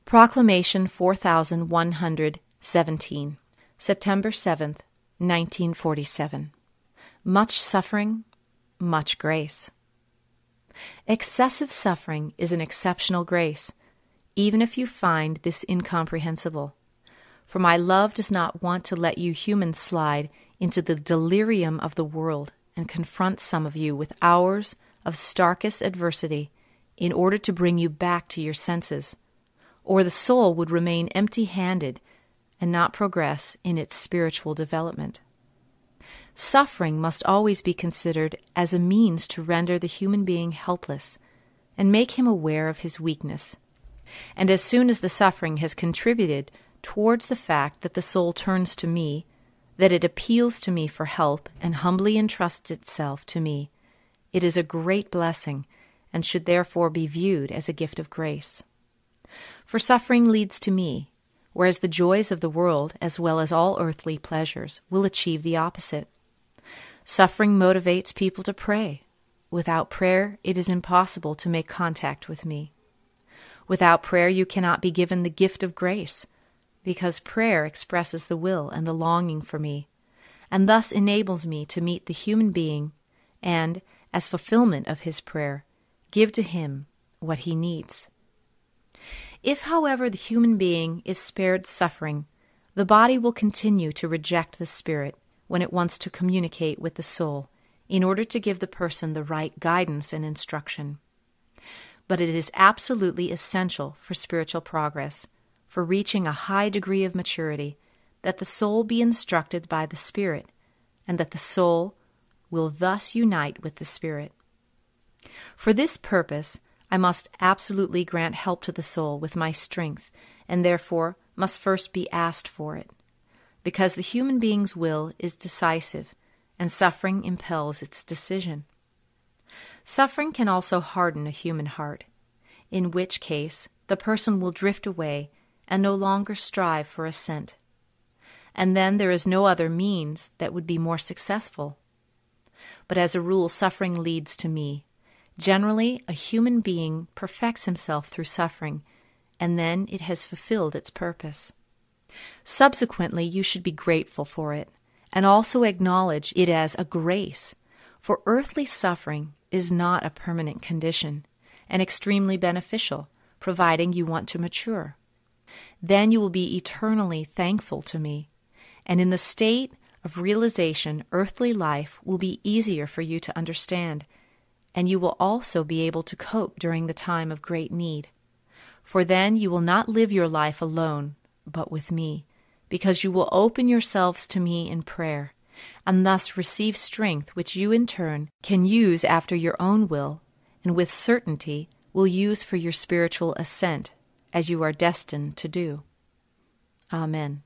Proclamation 4117, September 7th, 1947. Much suffering, much grace. Excessive suffering is an exceptional grace, even if you find this incomprehensible. For my love does not want to let you humans slide into the delirium of the world and confront some of you with hours of starkest adversity in order to bring you back to your senses, or the soul would remain empty-handed and not progress in its spiritual development. Suffering must always be considered as a means to render the human being helpless and make him aware of his weakness. And as soon as the suffering has contributed towards the fact that the soul turns to me, that it appeals to me for help and humbly entrusts itself to me, it is a great blessing and should therefore be viewed as a gift of grace. For suffering leads to me, whereas the joys of the world, as well as all earthly pleasures, will achieve the opposite. Suffering motivates people to pray. Without prayer, it is impossible to make contact with me. Without prayer, you cannot be given the gift of grace, because prayer expresses the will and the longing for me, and thus enables me to meet the human being and, as fulfillment of his prayer, give to him what he needs. If, however, the human being is spared suffering, the body will continue to reject the spirit when it wants to communicate with the soul in order to give the person the right guidance and instruction. But it is absolutely essential for spiritual progress, for reaching a high degree of maturity, that the soul be instructed by the Spirit, and that the soul will thus unite with the Spirit. For this purpose, I must absolutely grant help to the soul with my strength, and therefore must first be asked for it, because the human being's will is decisive, and suffering impels its decision. Suffering can also harden a human heart, in which case the person will drift away and no longer strive for ascent. And then there is no other means that would be more successful. But as a rule, suffering leads to me. Generally, a human being perfects himself through suffering, and then it has fulfilled its purpose. Subsequently, you should be grateful for it, and also acknowledge it as a grace, for earthly suffering is not a permanent condition, and extremely beneficial, providing you want to mature. Then you will be eternally thankful to me, and in the state of realization, earthly life will be easier for you to understand, and you will also be able to cope during the time of great need. For then you will not live your life alone, but with me, because you will open yourselves to me in prayer, and thus receive strength which you in turn can use after your own will, and with certainty will use for your spiritual ascent, as you are destined to do. Amen.